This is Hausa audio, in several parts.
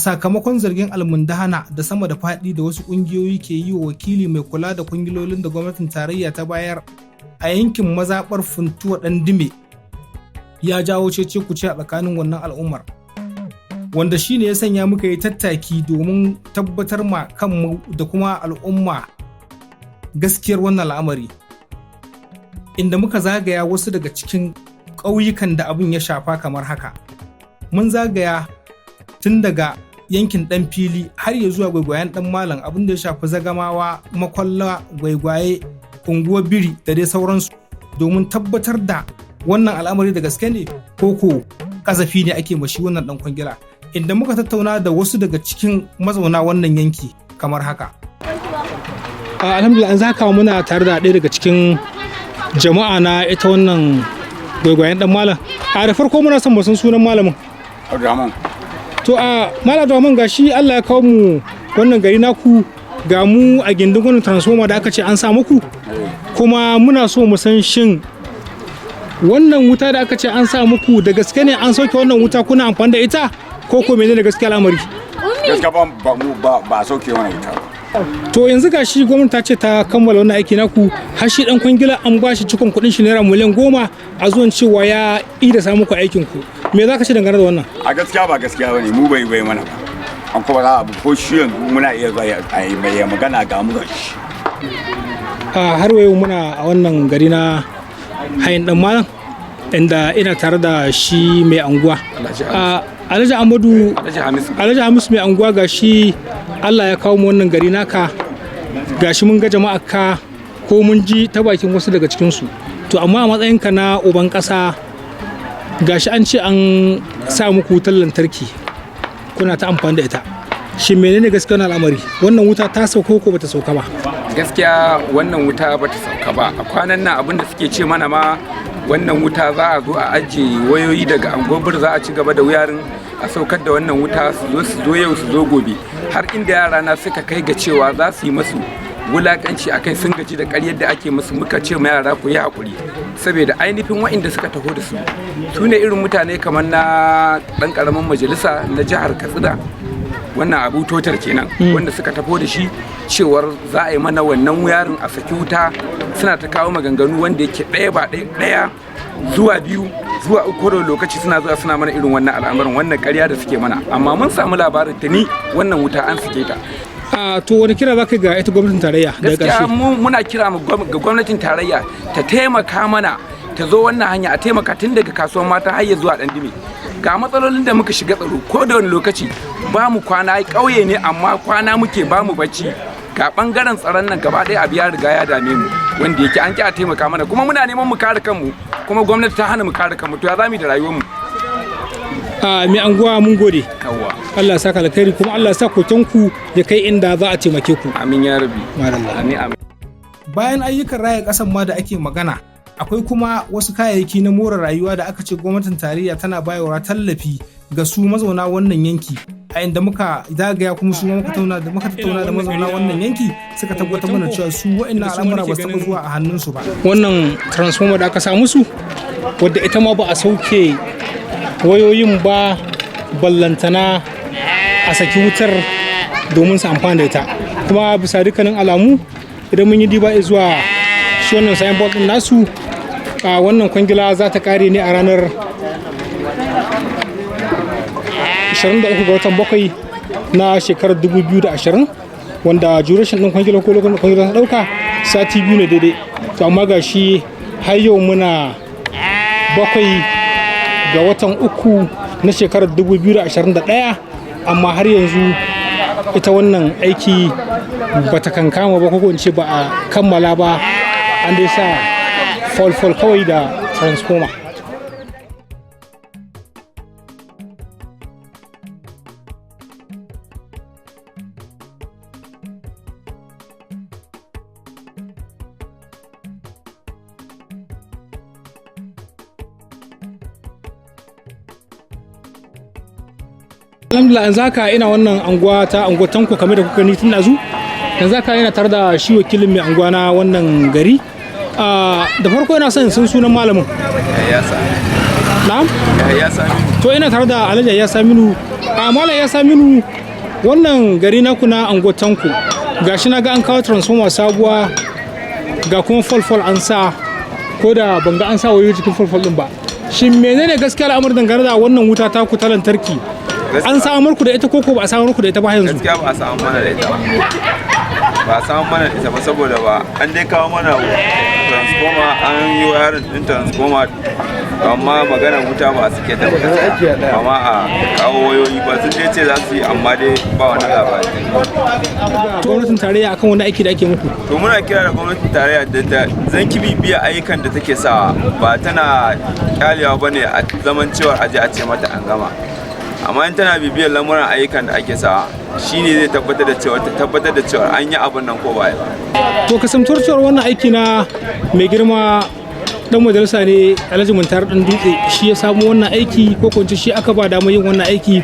sakamakon zargin almundahana da sama da faɗi da wasu ƙungiyoyi ke yi wa wakili mai kula da kwangilolin da gwamnatin tarayya ta bayar a yankin mazaɓar Funtua ɗan Dime ya jawo cece-kuce a tsakanin wannan al'ummar, wanda shi ne ya sanya muka yi tattaki domin tabbatar ma kanmu da kuma al'umma gaskiyar wannan al'amari, inda muka zagaya wasu daga cikin ƙauyukan da abin ya shafa kamar haka. Mun zagaya tun daga yankin ɗan fili har ya zuwa gwaigwayen ɗan malam, abin da ya shafi Zagamawa, Makwalla, gwaigwaye, unguwar biri da dai sauransu, domin tabbatar da wannan al'amari da gaske ne ko kazafi ne ake mashi wannan ɗan kwangila, inda muka tattauna da wasu daga cikin mazauna wannan yanki kamar haka. Alhamdulillah, an zaka muna tare da ɗaya daga cikin jama'a na ita wannan gwaigwayen ɗan malam. A da farko muna son mu san sunan malamin. To Malam Abdulrahman, gashi Allah ya kawo mu wannan gari naku, ga mu a gindin wannan transformer da aka ce an sa muku, kuma muna so mu san shin wannan wuta da aka ce an sa muku da gaske ne an sauke wannan wuta kuna amfani da ita ko menene gaskiya al'amari? Gaskiya ba a sauke wannan wuta ba. To yanzu gashi gwamnati ta ce ta kammala wannan aiki naku, har shi dan kwangila an ba shi cikon kuɗin shi naira miliyan 10 a zuwan cewa ya ida sa muku aikin ku. Me za ka ce dangane da wannan? A gaskiya ba gaskiya bane, mu bai mana ba. An kuma za a ko shi yanzu muna iya zuwa a yi mai magana ga mu shi. Har wayo muna a wannan gari na hayin dan malam, inda ina tare da shi mai anguwa. Alhaji Amadu, Alhaji Hamisu mai anguwa, gashi Allah ya kawo mu wannan gari naka, gashi mun ga jama'a ka ko mun ji ta bakin wasu daga cikinsu. To amma a matsayinka na uban ƙasa, gashi an ce an sa muku wutar lantarki kuna ta amfani da ita, shin menene gaskiya na al'amari? Wannan wuta ta sauka ko bata sauka ba? Gaskiya wannan wuta bata sauka ba. A kwanan nan abin da suke ce mana ma, wannan wuta za a zo a ajiye wayoyi daga angobir, za a ci gaba da wuyarin a saukar da wannan wuta, su zo yau su zo gobe, har inda yara na suka kai ga cewa za su yi masu wulakanci akan sun gaji da ƙaryar da ake musu. Muka ce ma yara ku yi hakuri, saboda ainihin wa'inda suka taho da su ne irin mutane kamar na ɗan ƙaramin majalisa na jihar Katsina, wannan Abu Totar kenan, wanda suka taho da shi cewar za a yi mana wannan wuyarin a saki wuta. Suna ta kawo maganganu wanda yake ɗaya zuwa biyu zuwa uku da lokaci suna zuwa suna mana irin wannan al'amarin, wannan ƙarya da suke mana. Amma mun samu labarin tuni wannan wuta an sake ta. To wani kira za ka ga ita gwamnatin tarayya daga ƙarshe? Gaskiya muna kira ga gwamnatin tarayya ta taimaka mana, ta zo wannan hanya a taimaka tun daga kasuwar mata har ya zuwa ɗan Dime. Ga matsalolin da muka shiga tsaro, ko da wani lokaci ba mu kwana, ƙauye ne amma kwana muke ba mu bacci. Ga ɓangaren tsaron nan gaba ɗaya abu ya riga ya dame mu, wanda yake an ƙi a taimaka mana, kuma muna neman mu kare kanmu, kuma gwamnati ta hana mu kare kanmu. To ya za mu da rayuwar mu? Mai anguwa mun gode. Allah saka alkhairi, kuma Allah sa kokenku ya kai inda za a taimake ku. Amin ya rabi. Amin. Bayan ayyukan raya ƙasan ma da ake magana, akwai kuma wasu kayayyaki na more rayuwa da aka ce gwamnatin tarayya tana bayarwa tallafi ga su mazauna wannan yanki, a inda muka zagaya kuma su muka tattauna da mazauna wannan yanki suka tabbatar mana cewa su wa'annan al'amura ba su taɓa zuwa a hannunsu ba. Wannan transformer da aka sa musu, wadda ita ma ba a sauke wayoyin ba, ballantana a saki wutar domin su amfana da ita, kuma bisa dukkanin alamu idan mun yi diba zuwa shi wannan sayan bol din nasu, a wannan kwangila za ta kare ne a ranar 23 ga watan 7 na shekarar 2020, wanda duration din kwangila ko lokacin kwangila ta dauka sati 2 ne daidai. To amma ga shi har yau muna 7 ga watan 3 na shekarar 2021, amma har yanzu ita wannan aiki bata kankama ba, ko in ce ba a kammala ba, an dai sa fall kawai da transformer. Alhamdulillah, yanzu haka ina wannan anguwa ta anguwar Tanko kamar da kuka ni tun dazu. Yanzu haka ina tare da shi wakilin mai anguwa na wannan gari. Da farko ina son sun sunan malamin. Ya Saminu. Na'am? Ya Saminu. To ina tare da Alhaji Ya Saminu, A Malam ya Saminu, wannan gari naku na angotanku gashi na ga an kawo transformer sabuwa ga kuma falfal an sa, ko da ban ga an sa wayoyi cikin falfal din ba. Shin menene gaskiya al'amarin dangane da wannan wuta ta ku ta lantarki? An samar ku da ita ko ba a samar ku da ita ba yanzu? Gaskiya ba a samu mana da ita ba a samu mana da ita ba, saboda ba an dai kawo mana transformer, an yi wayarin din transformer, amma magana wuta ba su ke tabbata amma a kawo wayoyi ba sun dai ce za su yi, amma dai ba wani labari. Gwamnatin tarayya akan wani aiki da ake muku? To muna kira da gwamnatin tarayya da zan ki bibiya ayyukan da take sawa, ba tana kyalewa bane a zaman cewa aje a ce mata an gama, amma in tana bibiyar lamuran ayyukan da ake sawa shine zai tabbatar da cewa an yi abin nan ko ba ba. To kasantuwar cewar wannan aiki na mai girma dan majalisa ne Alhaji Muntar dan Dutse, shi ya samu wannan aiki ko kunce shi aka ba damar yin wannan aiki,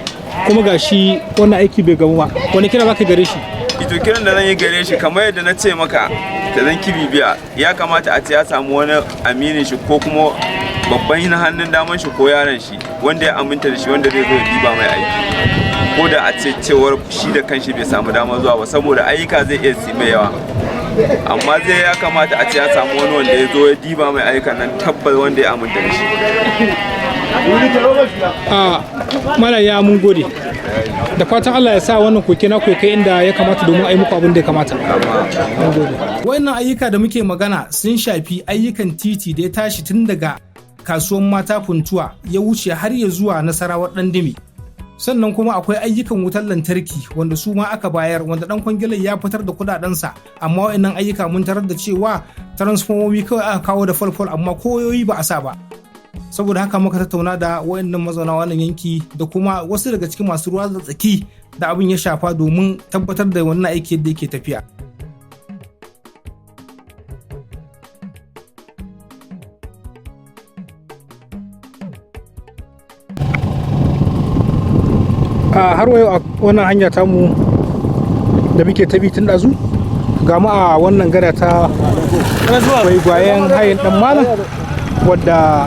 kuma gashi wannan aiki bai gamu ba, wani kira zaka gare shi? Ito kiran da zan yi gare shi, kamar yadda na ce maka da zan ki bibiya, ya kamata a ce ya samu wani aminin shi ko kuma babban hannun daman shi ko yaron shi wanda ya aminta da shi, wanda zai zo ya diba mai aiki, ko da a ce cewar shi da kanshi bai samu damar zuwa ba, saboda ayyuka zai iya si mai yawa, amma zai ya kamata a ce ya samu wani wanda ya zo ya diba mai ayyukan nan, tabbas wanda ya aminta da shi. Malam ya mun gode, da fatan Allah ya sa wannan koke na kai inda ya kamata domin a yi muku abin da ya kamata. Wannan ayyuka da muke magana sun shafi ayyukan titi da ya tashi tun daga kasuwan mata Funtua ya wuce har ya zuwa Nasarawar Ɗandime. Sannan kuma akwai ayyukan wutar lantarki wanda su ma aka bayar, wanda dan kwangilar ya fitar da kudadensa, amma wayannan ayyuka mun tarar da cewa transformomi kawai aka kawo da falfal, amma koyoyi ba a sa ba. Saboda haka muka tattauna da wayannan mazauna wannan yanki da kuma wasu daga cikin masu ruwa da tsaki da abin ya shafa domin tabbatar da wannan aiki yadda yake tafiya. Har wayo a wannan hanya tamu da muke tabi tun ɗazu, ga mu a wannan gada ta gwaigwayen hayin dan malam, wadda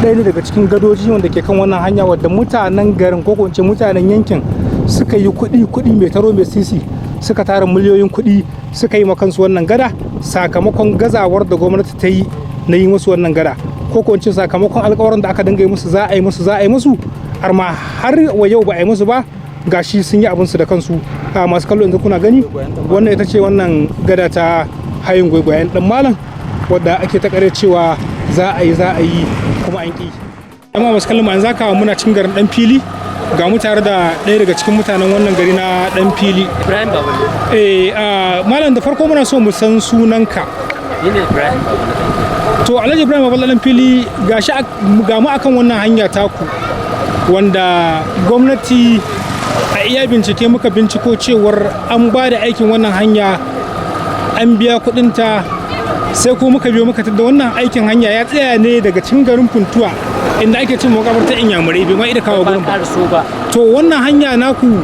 ɗaya ne daga cikin gadoji wanda ke kan wannan hanya, wadda mutanen garin ko in ce mutanen yankin suka yi kuɗi mai taro mai sisi, suka tara miliyoyin kuɗi suka yi makansu wannan gada sakamakon gazawar da gwamnati ta yi na yi musu wannan gada, ko in ce sakamakon alƙawarin da aka dinga yi musu za a yi musu har ma har wa yau ba a yi musu ba, gashi sun yi abinsu da kansu. Masu kallo yanzu kuna gani wannan ita ce wannan gada ta hayin gwaigwayen dan malam, wadda ake ta kare cewa za a yi kuma an ki. Amma masu kallon yanzu haka muna cikin garin dan fili, ga mu tare da ɗaya daga cikin mutanen wannan gari na dan fili. Ibrahim Babale. Malam da farko muna so mu san sunanka. Ni ne Ibrahim Babale. To Alhaji Ibrahim Babale dan fili, gashi ga mu akan wannan hanya taku, wanda gwamnati a iya bincike muka binciko cewar an ba da aikin wannan hanya, an biya kudinta, sai ko muka biyo muka tada wannan aikin hanya ya tsaya ne daga cikin garin Funtua inda ake cin makabartar Inyamurai, bai ma ida kawo gurin ba. To wannan hanya naku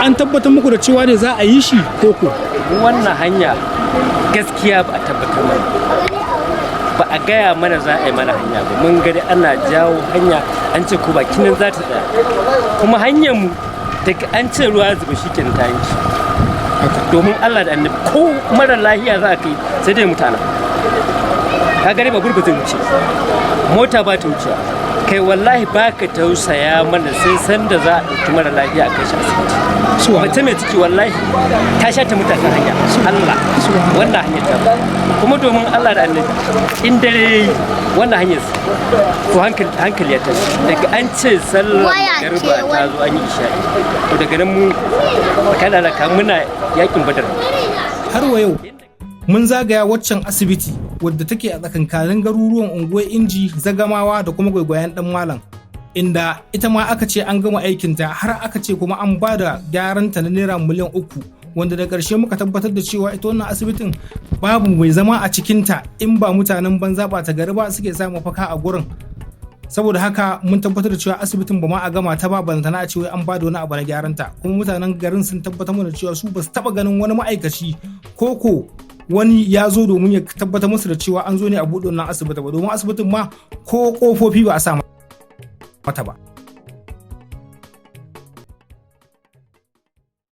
an tabbatar muku da cewa ne za a yi shi ko ko? Wannan hanya gaskiya ba a tabbatar mana, ba a gaya mana za a yi mana hanya ba. Mun gari ana jawo hanya, an ce ko bakin nan za ta tsaya, kuma hanyar mu daga an ce ruwa zuba shi kenan ta yanki. Domin Allah da annabi, ko mara lahiya za a kai sai dai mutana, ka gari ba gurgurta wuce, mota ba ta wuce, kai wallahi ba ka tausaya mana sai san da za a ɗauki mara lahiya a kai shi asibiti. Mace mai ciki wallahi ta sha ta mutanen hanya, Allah wannan hanyar ta, kuma domin Allah da annabi in dare wannan hanyar to hankali ya tashi, daga an ce sallar garba ta zo an yi isha'i, to daga nan mu kana da muna yakin Badar. Har wa yau mun zagaya waccan asibiti wadda take a tsakankanin garuruwan unguwar Inji, Zagamawa da kuma gwaigwayen dan malam, inda ita ma aka ce an gama aikinta, har aka ce kuma an ba da gyaranta na naira miliyan 3, wanda da ƙarshe muka tabbatar da cewa ita wannan asibitin babu mai zama a cikinta in ba mutanen banza ba ta gari ba suke samun mafaka a gurin. Saboda haka mun tabbatar da cewa asibitin ba ma a gama ta ba, balantana a ce wai an ba da wani abu na gyaranta, kuma mutanen garin sun tabbatar mana cewa su ba su taɓa ganin wani ma'aikaci ko wani ya zo domin ya tabbatar musu da cewa an zo ne a buɗe wannan asibiti ba, domin asibitin ma ko ƙofofi ba a sa mata ba.